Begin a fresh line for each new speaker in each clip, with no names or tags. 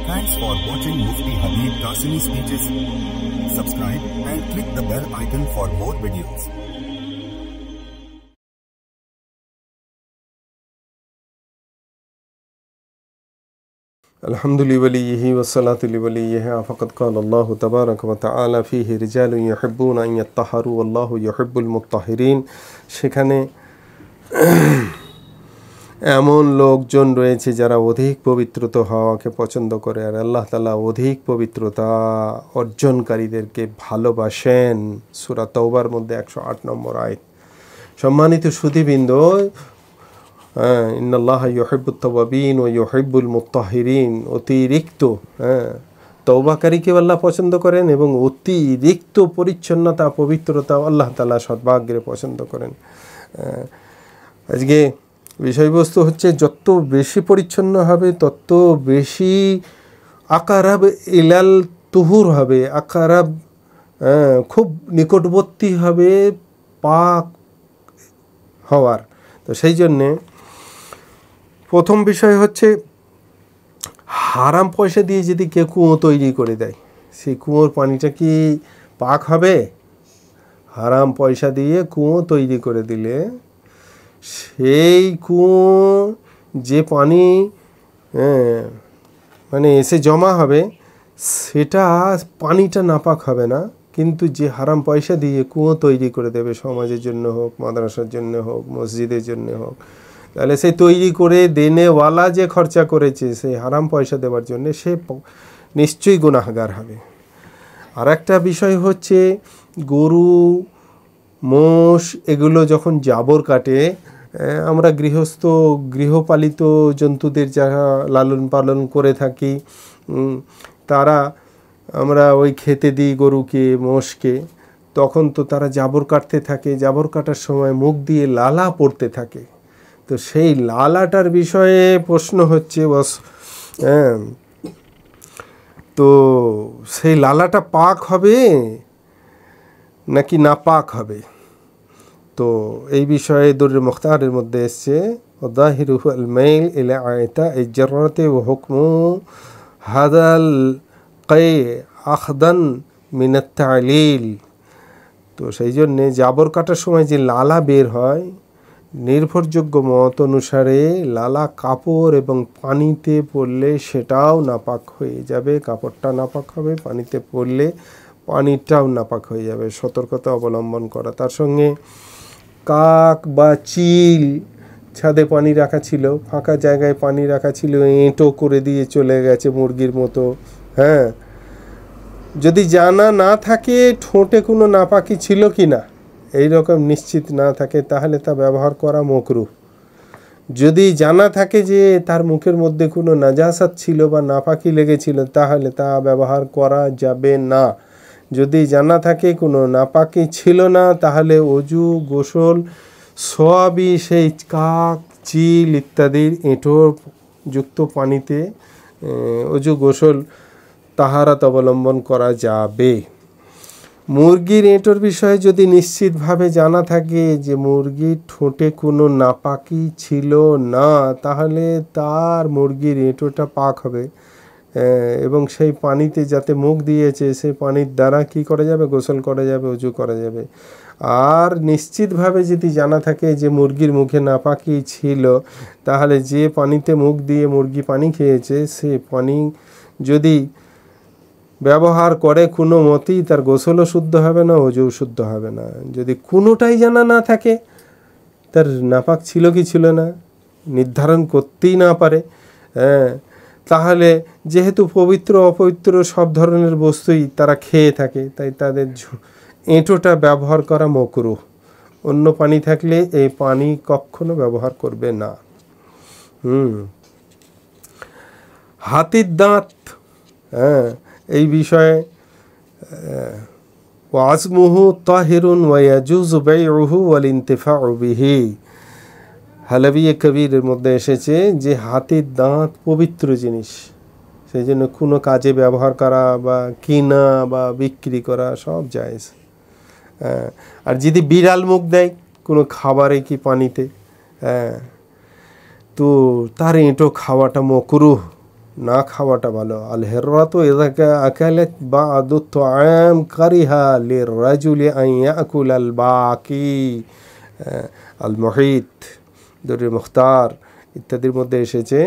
Thanks for watching Mufti Habib Qasimi speeches. Subscribe and click the bell icon for more videos.
الحمد لوليه والصلاة لوليه فقد قال الله تبارك وتعالى فيه رجال يحبون أن يطهروا والله يحب المطهرين সেখানে এমন লোকজন রয়েছে যারা অধিক পবিত্রতা হওয়াকে পছন্দ করে আর আল্লাহ তাআলা অধিক পবিত্রতা অর্জনকারীদেরকে ভালোবাসেন সূরা তাওবার মধ্যে 108 নম্বর আয়াত। সম্মানিত সুধীবৃন্দ, ইন্নাল্লাহা ইউহিব্বুত তাওয়াবিন ওয়া ইউহিব্বুল মুত্তাহিরিন, অতিরিক্ত তওবাকারীকে আল্লাহ পছন্দ করেন এবং অতিরিক্ত পরিচ্ছন্নতা পবিত্রতা আল্লাহ তাআলা সর্বাগ্রে পছন্দ করেন। আজকে বিষয়বস্তু হচ্ছে যত বেশি পরিচ্ছন্ন হবে তত বেশি আকারাব ইলাল তুহুর হবে, আকারাব খুব নিকটবর্তী হবে পাক হওয়ার। তো সেই জন্যে প্রথম বিষয় হচ্ছে হারাম পয়সা দিয়ে যদি কেউ কুয়ো তৈরি করে দেয় সেই কুয়োর পানিটা কি পাক হবে? হারাম পয়সা দিয়ে কুয়ো তৈরি করে দিলে সেই কুয়ো যে পানি মানে এসে জমা হবে সেটা পানিটা নাপাক হবে না, কিন্তু যে হারাম পয়সা দিয়ে কুয়ো তৈরি করে দেবে সমাজের জন্য হোক, মাদ্রাসার জন্য হোক, মসজিদের জন্য হোক, তাহলে সেই তৈরি করে দেনেওয়ালা যে খরচা করেছে সেই হারাম পয়সা দেওয়ার জন্য সে নিশ্চয়ই গুনাহগার হবে। আর একটা বিষয় হচ্ছে গরু মোষ এগুলো যখন জাবর কাটে, আমরা গৃহপালিত জন্তুদের যারা লালন পালন করে থাকি তারা আমরা ওই খেতে দিই গরুকে মোষকে, তখন তো তারা জাবর কাটতে থাকে, জাবর কাটার সময় মুখ দিয়ে লালা পড়তে থাকে। তো সেই লালাটার বিষয়ে প্রশ্ন হচ্ছে বস, তো সেই লালাটা পাক হবে নাকি না পাক হবে? তো এই বিষয়ে দুররে মুখতারের মধ্যে এসছে ওয়াদাহিরুহু আল মাইল ইলা আয়তা ইজরাতে ওয়া হুকমু হাদাল কাই আখদান মিনাত তালিল। তো সেই জন্যে জাবর কাটার সময় যে লালা বের হয় নির্ভরযোগ্য মত অনুসারে লালা কাপড় এবং পানিতে পড়লে সেটাও নাপাক হয়ে যাবে, কাপড়টা নাপাক হবে, পানিতে পড়লে পানিটাও নাপাক হয়ে যাবে, সতর্কতা অবলম্বন করা। তার সঙ্গে কাক বা চিল ছাদে পানি রাখা ছিল, ফাঁকা জায়গায় পানি রাখা ছিল, এঁটো করে দিয়ে চলে গেছে মুরগির মতো, যদি জানা না থাকে ঠোঁটে কোনো নাপাকি ছিল কি না এই রকম নিশ্চিত না থাকে তাহলে তা ব্যবহার করা মাকরুহ। যদি জানা থাকে যে তার মুখের মধ্যে কোনো নাজাসাত ছিল বা নাপাকি লেগেছিল তাহলে তা ব্যবহার করা যাবে না। যদি জানা থাকে কোনো নাপাকি ছিল না তাহলে অজু গোসল সবই সেই কাক চিল ইত্যাদির এঁটো যুক্ত পানিতে অজু গোসল তাহারাত অবলম্বন করা যাবে। মুরগির এঁটোর বিষয়ে যদি নিশ্চিতভাবে জানা থাকে যে মুরগির ঠোঁটে কোনো নাপাকি ছিল না তাহলে তার মুরগির এঁটোটা পাক হবে এবং সেই পানিতে যাতে মুখ দিয়েছে সেই পানির দ্বারা কি করা যাবে? গোসল করা যাবে, অজু করা যাবে। আর নিশ্চিতভাবে যদি জানা থাকে যে মুরগির মুখে নাপাকি ছিল তাহলে যে পানিতে মুখ দিয়ে মুরগি পানি খেয়েছে সে পানি যদি ব্যবহার করে কোনো মতেই তার গোসলও শুদ্ধ হবে না, অজুও শুদ্ধ হবে না। যদি কোনোটাই জানা না থাকে, তার নাপাক ছিল কি ছিল না নির্ধারণ করতেই না পারে, তাহলে যেহেতু পবিত্র অপবিত্র সব ধরনের বস্তুই তারা খেয়ে থাকে তাই তাদের এঁটোটা ব্যবহার করা মাকরুহ। অন্য পানি থাকলে এই পানি কখনো ব্যবহার করবে না। হাতির দাঁত, এই বিষয়ে ওয়াজমুহু তাহিরুন ওয়া ইয়াজুজু বাইউহু ওয়াল ইনতিফাউ বিহি, হালাবিয়ে কবিরের মধ্যে এসেছে যে হাতির দাঁত পবিত্র জিনিস, সেই জন্য কোনো কাজে ব্যবহার করা বা কিনা বা বিক্রি করা সব জায়েজ। আর যদি বিড়াল মুখ দেয় কোনো খাবারে কি পানিতে, তো তার এঁটো খাওয়াটা মাকরুহ, না খাওয়াটা ভালো। আল হিররাতু ইযা আকালাত বা'দু তুআম কারিহা লিররাজুলি আন ইয়াকুল আল বাকি। আল মুহিত, দুরুল মুখতার ইত্যাদির মধ্যে এসেছে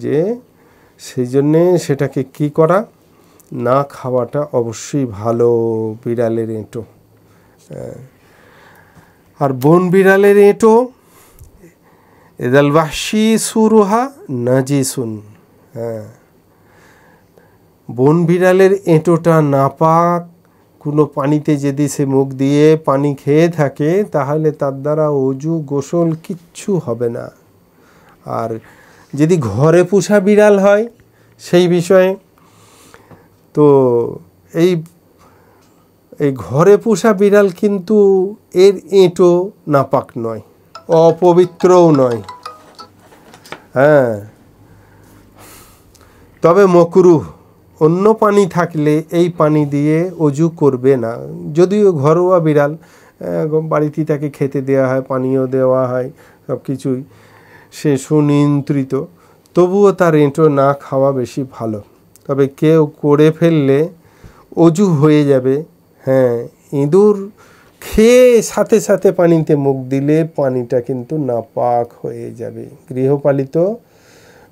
যে সেই জন্যে সেটাকে কি করা, না খাওয়াটা অবশ্যই ভালো বিড়ালের এঁটো। আর বন বিড়ালের এঁটো ইদাল ওয়াহশি সুরুহা নাজিসুন। বন বিড়ালের এঁটোটা নাপাক, কোনো পানিতে যদি সে মুখ দিয়ে পানি খেয়ে থাকে তাহলে তার দ্বারা অজু গোসল কিচ্ছু হবে না। আর যদি ঘরে পোষা বিড়াল হয় সেই বিষয়ে তো এই ঘরে পোষা বিড়াল কিন্তু এর এঁটো নাপাক নয়, অপবিত্রও নয়। তবে মকরুহ, অন্য পানি থাকলে এই পানি দিয়ে অজু করবে না। যদিও ঘরোয়া বিড়াল, বাড়িতে তাকে খেতে দেওয়া হয়, পানীয় দেওয়া হয়, সব কিছুই সে সুনিয়ন্ত্রিত, তবুও তার এঁটো না খাওয়া বেশি ভালো। তবে কেউ করে ফেললে অজু হয়ে যাবে। ইঁদুর খেয়ে সাথে সাথে পানিতে মুখ দিলে পানিটা কিন্তু নাপাক হয়ে যাবে। গৃহপালিত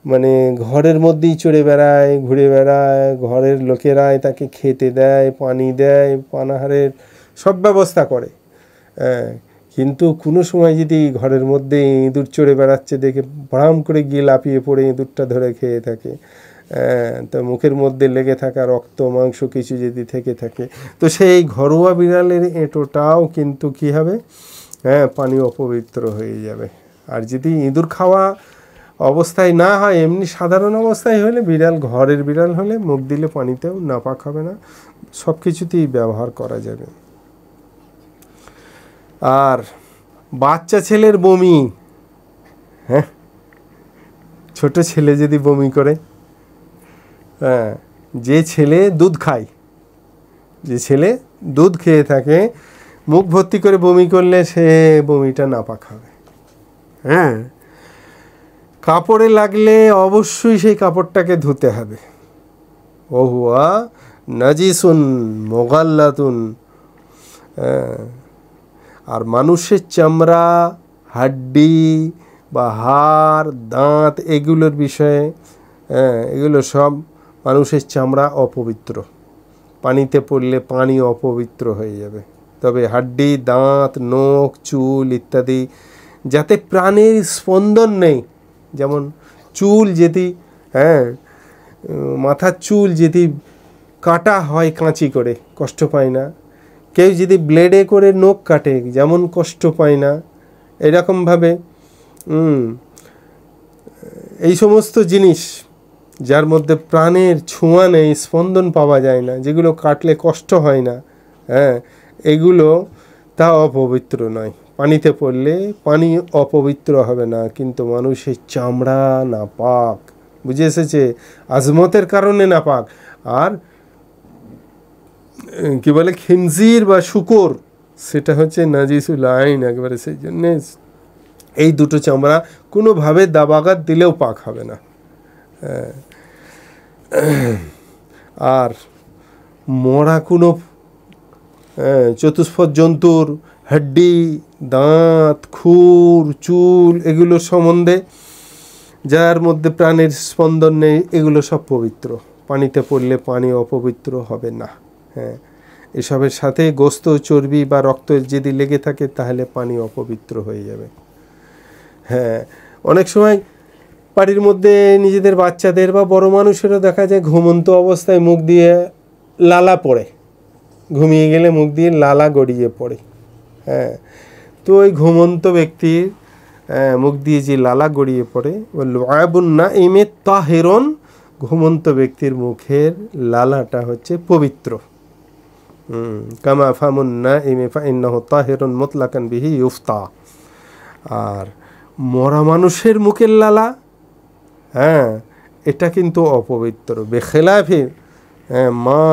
মানে ঘরের মধ্যেই চড়ে বেড়ায়, ঘুরে বেড়ায়, ঘরের লোকেরাই তাকে খেতে দেয়, পানি দেয়, পানাহারের সব ব্যবস্থা করে। কিন্তু কোনো সময় যদি ঘরের মধ্যে ইঁদুর চড়ে বেড়াচ্ছে দেখে ভ্রাম করে গিয়ে লাফিয়ে পড়ে ইঁদুরটা ধরে খেয়ে থাকে, তো মুখের মধ্যে লেগে থাকা রক্ত মাংস কিছু যদি থেকে থাকে, তো সেই ঘরোয়া বিড়ালের এঁটোটাও কিন্তু কী হবে, পানি অপবিত্র হয়ে যাবে। আর যদি ইঁদুর খাওয়া অবস্থায় না হয়, এমনি সাধারণ অবস্থায় হলে, বিড়াল ঘরের বিড়াল হলে মুখ দিলে পানিতেও নাপাক হবে না, সব কিছুতেই ব্যবহার করা যাবে। আর বাচ্চা ছেলের বমি, ছোট ছেলে যদি বমি করে, যে ছেলে দুধ খায়, যে ছেলে দুধ খেয়ে থাকে, মুখ ভর্তি করে বমি করলে সে বমিটা নাপাক হবে। কাপড়ে লাগলে অবশ্যই সেই কাপড়টাকে ধুতে হবে। ওহুয়া নাজিসুন মুগাল্লাতুন। আর মানুষের চামড়া, হাড্ডি বা হাড়, দাঁত, এগুলোর বিষয়ে, এগুলো সব মানুষের চামড়া অপবিত্র, পানিতে পড়লে পানি অপবিত্র হয়ে যাবে। তবে হাড্ডি, দাঁত, নখ, চুল ইত্যাদি, যাতে প্রাণের স্পন্দন নেই, যেমন চুল যদি, মাথার চুল যদি কাটা হয় কাঁচি করে কষ্ট পায় না, কেউ যদি ব্লেডে করে নখ কাটে যেমন কষ্ট পায় না, এরকমভাবে এই সমস্ত জিনিস যার মধ্যে প্রাণের ছোঁয়া নেই, স্পন্দন পাওয়া যায় না, যেগুলো কাটলে কষ্ট হয় না, এগুলো তা অপবিত্র নয়। পানিতে পড়লে পানি অপবিত্র হবে না, কিন্তু মানুষের চামড়া নাপাক, বুঝে এসেছে, আজমতের কারণে নাপাক। আর কি বলে খিনজির বা শুকর, সেটা হচ্ছে নাজিসুল আইন একেবারে। সেই জন্যে এই দুটো চামড়া কোনোভাবে দাবাগাত দিলেও পাক হবে না। আর মরা কোনো চতুষ্পদ জন্তুর হাড্ডি, দাঁত, খুর, চুল, এগুলোর সম্বন্ধে যার মধ্যে প্রাণের স্পন্দন নেই, এগুলো সব পবিত্র, পানিতে পড়লে পানি অপবিত্র হবে না। এসবের সাথে গোস্ত, চর্বি বা রক্ত যদি লেগে থাকে তাহলে পানি অপবিত্র হয়ে যাবে। অনেক সময় বাড়ির মধ্যে নিজেদের বাচ্চাদের বা বড় মানুষেরও দেখা যায় ঘুমন্ত অবস্থায় মুখ দিয়ে লালা পড়ে, ঘুমিয়ে গেলে মুখ দিয়ে লালা গড়িয়ে পড়ে। তো ওই ঘুমন্ত ব্যক্তির মুখ দিয়ে যে লালা গড়িয়ে পড়ে, লুআবুন নাইমি তাহিরুন, ঘুমন্ত ব্যক্তির মুখের লালাটা হচ্ছে পবিত্র। কামা ফামুন নাইমি ফাইন্নাহু তাহিরুন মুতলাকান বিহি ইউফতা। আর মরা মানুষের মুখের লালা, এটা কিন্তু অপবিত্র। বেখিলাফি মা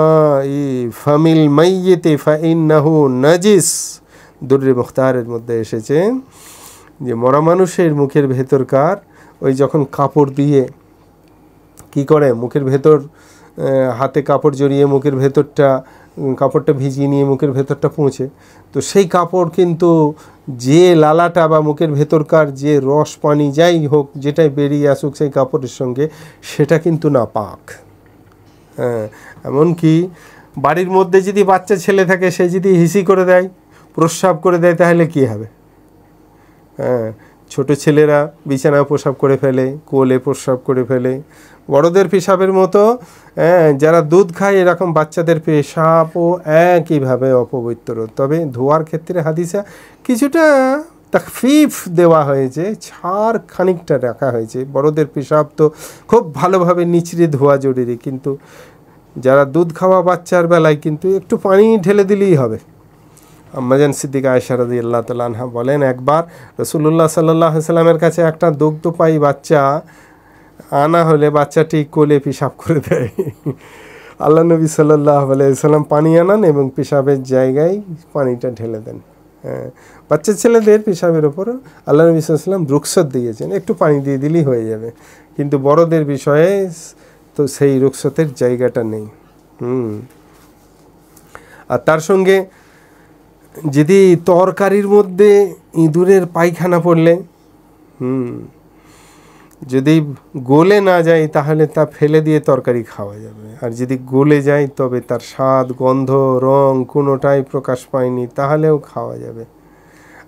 ফামিল মাইয়িতি ফাইন্নাহু নাজিস, দুরুল মুখতারের মধ্যে এসেছে যে মরা মানুষের মুখের ভেতরকার ওই যখন কাপড় দিয়ে কি করে, মুখের ভেতর হাতে কাপড় জড়িয়ে মুখের ভেতরটা কাপড়টা ভিজিয়ে নিয়ে মুখের ভেতরটা পৌঁছে, তো সেই কাপড় কিন্তু যে লালাটা বা মুখের ভেতরকার যে রস পানি যাই হোক যেটাই বেরিয়ে আসুক সেই কাপড়ের সঙ্গে, সেটা কিন্তু না পাক। হ্যাঁ, এমনকি বাড়ির মধ্যে যদি বাচ্চা ছেলে থাকে, সে যদি হিসি করে দেয়, প্রস্রাব করে দেয়, তাহলে কী হবে? হ্যাঁ, ছোটো ছেলেরা বিছানায় প্রস্রাব করে ফেলে, কোলে প্রস্রাব করে ফেলে, বড়দের পেশাবের মতো যারা দুধ খায় এরকম বাচ্চাদের পেশাবও একইভাবে অপবিত্র। তবে ধোয়ার ক্ষেত্রে হাদিসা কিছুটা তাখফিফ দেওয়া হয়েছে, ছাড় খানিকটা রাখা হয়েছে। বড়দের পেশাব তো খুব ভালোভাবে নিচড়ে ধোয়া জরুরি, কিন্তু যারা দুধ খাওয়া বাচ্চার বেলায় কিন্তু একটু পানি ঢেলে দিলেই হবে। আম্মাজান সিদ্দিকা আয়েশা রাদিয়াল্লাহু তাআলা আনহা বলেন, একবার রাসূলুল্লাহ সাল্লাল্লাহু আলাইহি সাল্লামের কাছে একটা দুগ্ধপায়ী বাচ্চা আনা হলে বাচ্চাটি কোলে পেশাব করে দেয়। আল্লাহ নবী সাল্লাল্লাহু আলাইহি সাল্লাম পানি আনান এবং পেশাবের জায়গায় পানিটা ঢেলে দেন। হ্যাঁ, বাচ্চা ছেলেদের পেশাবের ওপর আল্লাহ নবী সাল্লাল্লাহু আলাইহি সাল্লাম রুখসত দিয়েছেন, একটু পানি দিয়ে দিলেই হয়ে যাবে, কিন্তু বড়দের বিষয়ে তো সেই রুখসতের জায়গাটা নেই। আর তার সঙ্গে যদি তরকারির মধ্যে ইঁদুরের পায়খানা পড়লে যদি গলে না যায় তাহলে তা ফেলে দিয়ে তরকারি খাওয়া যাবে, আর যদি গলে যায় তবে তার স্বাদ, গন্ধ, রং কোনোটাই প্রকাশ পায়নি তাহলেও খাওয়া যাবে।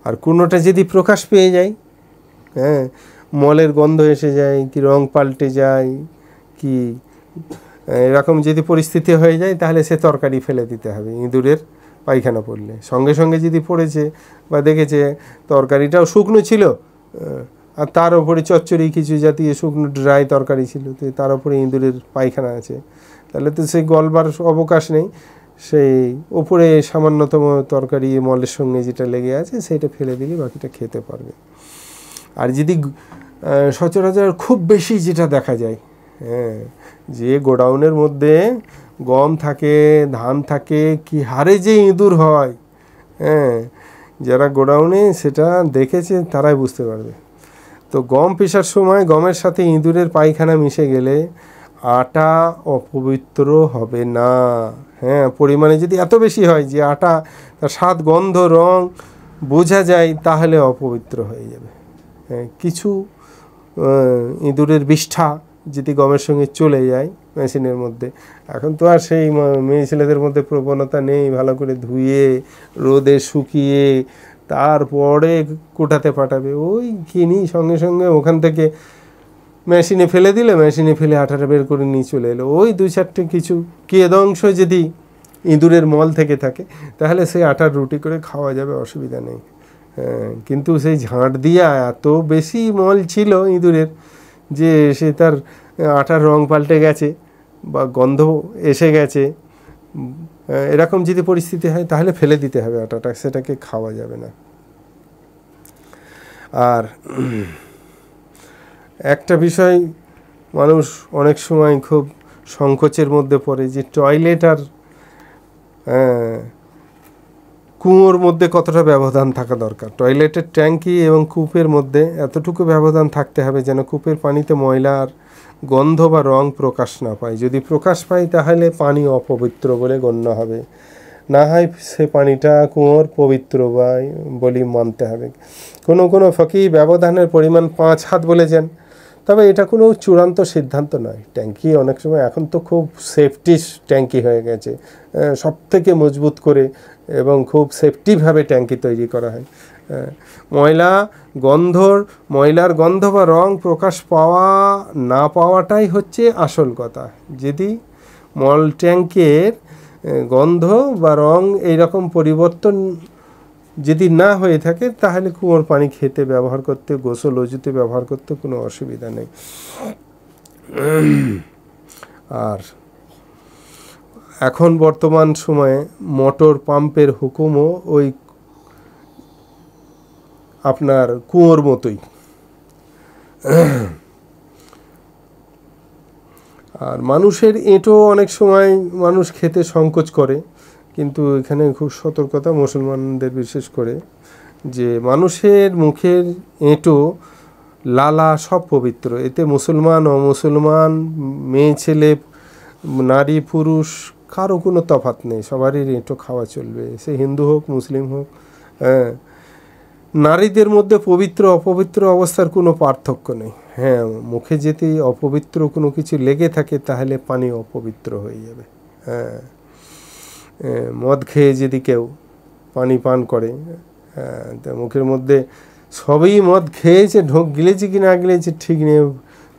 আর কোনোটা যদি প্রকাশ পেয়ে যায়, হ্যাঁ, মলের গন্ধ এসে যায়, কি রং পাল্টে যায়, কি এরকম যদি পরিস্থিতি হয়ে যায়, তাহলে সে তরকারি ফেলে দিতে হবে। ইঁদুরের পায়খানা পড়লে সঙ্গে সঙ্গে যদি পড়েছে বা দেখেছে তরকারিটাও শুকনো ছিল আর তার উপরে চচ্চড়ি কিছু জাতীয় শুকনো ড্রাই তরকারি ছিল, তো তার উপরে ইঁদুরের পায়খানা আছে, তাহলে তো সেই গলবার অবকাশ নেই, সেই উপরে সামান্যতম তরকারি মলের সঙ্গে যেটা লেগে আছে সেটা ফেলে দিলে বাকিটা খেতে পারবে। আর যদি সচরাচর খুব বেশি যেটা দেখা যায়, হ্যাঁ, যে গোডাউনের মধ্যে গম থাকে, ধান থাকে, কি হারে যে ইঁদুর হয়, হ্যাঁ, যারা গোডাউনে সেটা দেখেছে তারাই বুঝতে পারবে। তো গম পেশার সময় গমের সাথে ইঁদুরের পায়খানা মিশে গেলে আটা অপবিত্র হবে না। হ্যাঁ, পরিমাণে যদি এত বেশি হয় যে আটা তার স্বাদ, গন্ধ, রং বোঝা যায়, তাহলে অপবিত্র হয়ে যাবে। হ্যাঁ, কিছু ইঁদুরের বিষ্ঠা যদি গমের সঙ্গে চলে যায় মেশিনের মধ্যে, এখন তো আর সেই মেয়ে ছেলেদের মধ্যে প্রবণতা নেই ভালো করে ধুয়ে রোদে শুকিয়ে তারপরে কোটাতে পাঠাবে, ওই কিনি সঙ্গে সঙ্গে ওখান থেকে মেশিনে ফেলে দিলে, মেশিনে ফেলে আটাটা বের করে নিয়ে চলে এলো। ওই 2-4টে কিছু কেদংশ যদি ইঁদুরের মল থেকে থাকে তাহলে সেই আটার রুটি করে খাওয়া যাবে, অসুবিধা নেই। হ্যাঁ, কিন্তু সেই ঝাঁট দিয়া এত বেশি মল ছিল ইঁদুরের যে সে তার আটার রং পাল্টে গেছে বা গন্ধ এসে গেছে, এরকম যদি পরিস্থিতি হয় তাহলে ফেলে দিতে হবে আটাটা, সেটাকে খাওয়া যাবে না। আর একটা বিষয় মানুষ অনেক সময় খুব সংকোচের মধ্যে পড়ে যে টয়লেট আর কুয়োর মধ্যে কতটা ব্যবধান থাকা দরকার। টয়লেটের ট্যাঙ্কি এবং কূপের মধ্যে এতটুকু ব্যবধান থাকতে হবে যেন কূপের পানিতে ময়লার গন্ধ বা রং প্রকাশ না পায়। যদি প্রকাশ পায় তাহলে পানি অপবিত্র বলে গণ্য হবে, না হয় সে পানিটা কুয়োর পবিত্র বলে মানতে হবে। কোনো ফকি ব্যবধানের পরিমাণ 5 হাত বলেছেন, তবে এটা কোনো চূড়ান্ত সিদ্ধান্ত নয়। ট্যাঙ্কি অনেক সময় এখন তো খুব সেফটি ট্যাঙ্কি হয়ে গেছে, সব থেকে মজবুত করে এবং খুব সেফটিভাবে ট্যাঙ্কি তৈরি করা হয়। ময়লার গন্ধ বা রং প্রকাশ পাওয়া না পাওয়াটাই হচ্ছে আসল কথা। যদি মল ট্যাঙ্কের গন্ধ বা রং এইরকম পরিবর্তন যদি না হয়ে থাকে তাহলে কুয়োর পানি খেতে ব্যবহার করতে, গোসল অজুতে ব্যবহার করতে কোনো অসুবিধা নেই। আর এখন বর্তমান সময়ে মোটর পাম্পের হুকুমও ওই আপনার কুয়োর মতোই। আর মানুষের এঁটো অনেক সময় মানুষ খেতে সংকোচ করে, কিন্তু এখানে খুব সতর্কতা মুসলমানদের বিশেষ করে, যে মানুষের মুখের এঁটো লালা সব পবিত্র। এতে মুসলমান অমুসলমান, মেয়ে ছেলে, নারী পুরুষ কারো কোনো তফাৎ নেই, সবারই এঁটো খাওয়া চলবে, সে হিন্দু হোক মুসলিম হোক। হ্যাঁ, নারীদের মধ্যে পবিত্র অপবিত্র অবস্থার কোনো পার্থক্য নেই। হ্যাঁ, মুখে যদি অপবিত্র কোনো কিছু লেগে থাকে তাহলে পানি অপবিত্র হয়ে যাবে। হ্যাঁ, মদ খেয়ে যদি কেউ পানি পান করে, তা মুখের মধ্যে সবই মদ খেয়েছে, ঢোক গিলেছে কি না গিলেছে ঠিক নেই,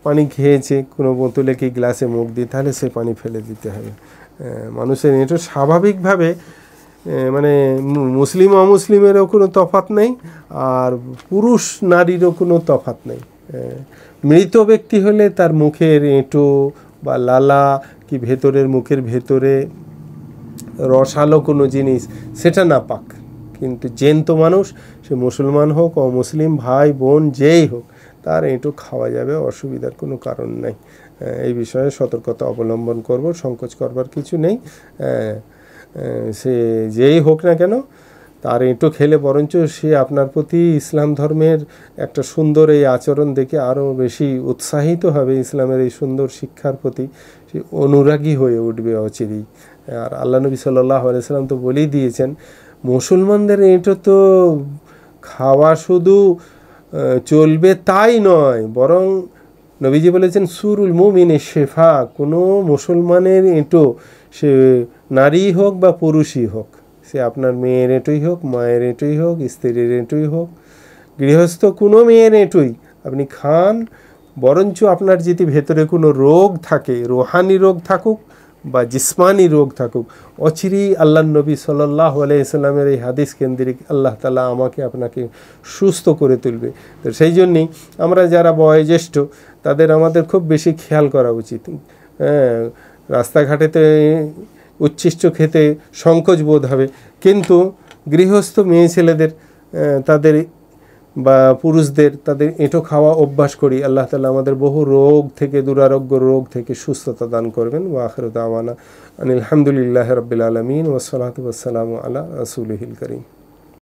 পানি খেয়েছে, কোনো বোতলে কি গ্লাসে মুখ দিয়ে, তাহলে সে পানি ফেলে দিতে হবে। মানুষের এটা স্বাভাবিকভাবে মানে মুসলিম অমুসলিমেরও কোনো তফাৎ নেই, আর পুরুষ নারীরও কোনো তফাৎ নেই। মৃত ব্যক্তি হলে তার মুখের এঁটো বা লালা কি ভেতরের মুখের ভেতরে রসালো কোনো জিনিস, সেটা নাপাক। কিন্তু জ্যান্ত মানুষ, সে মুসলমান হোক অমুসলিম, ভাই বোন যেই হোক, তার এঁটো খাওয়া যাবে, অসুবিধার কোনো কারণ নেই। এই বিষয়ে সতর্কতা অবলম্বন করব, সংকোচ করবার কিছু নেই। সে যেই হোক না কেন, তার এঁটো খেলে বরঞ্চ সে আপনার প্রতি ইসলাম ধর্মের একটা সুন্দর এই আচরণ দেখে আরও বেশি উৎসাহিত হবে, ইসলামের এই সুন্দর শিক্ষার প্রতি সে অনুরাগী হয়ে উঠবে অচিরেই। আর আল্লাহ নবী সাল্লাল্লাহু আলাইহি ওয়াসাল্লাম তো বলেই দিয়েছেন, মুসলমানদের এঁটো তো খাওয়া শুধু চলবে তাই নয়, বরং নবীজি বলেছেন সুরুল মুমিনের শেফা, কোনো মুসলমানের এঁটো, সে নারী হোক বা পুরুষই হোক, সে আপনার মেয়ের এঁটোই হোক, মায়ের এঁটোই হোক, স্ত্রীর এঁটোই হোক, গৃহস্থ কোনো মেয়ের এঁটোই আপনি খান, বরঞ্চ আপনার যদি ভেতরে কোনো রোগ থাকে, রোহানি রোগ থাকুক বা জিসমানি রোগ থাকুক, অচিরেই আল্লাহ নবী সাল্লাল্লাহু আলাইহি ওয়াসাল্লামের এই হাদিস কেন্দ্রিক আল্লাহ তাআলা আমাকে আপনাকে সুস্থ করে তুলবে। তো সেই জন্যেই আমরা যারা বয়োজ্যেষ্ঠ তাদের আমাদের খুব বেশি খেয়াল করা উচিত। রাস্তাঘাটেতে উচ্ছিষ্ট খেতে সংকোচ বোধ হবে, কিন্তু গৃহস্থ মেয়ে ছেলেদের তাদের বা পুরুষদের তাদের এঁটো খাওয়া অভ্যাস করি, আল্লাহ তাআলা আমাদের বহু রোগ থেকে, দুরারোগ্য রোগ থেকে সুস্থতা দান করবেন। ওয়া আখিরু দাওয়ানা আনিল হামদুলিল্লাহি রাব্বিল আলামিন ওয়াস সালাতু ওয়াস সালামু আলা রাসূলিহিল কারীম।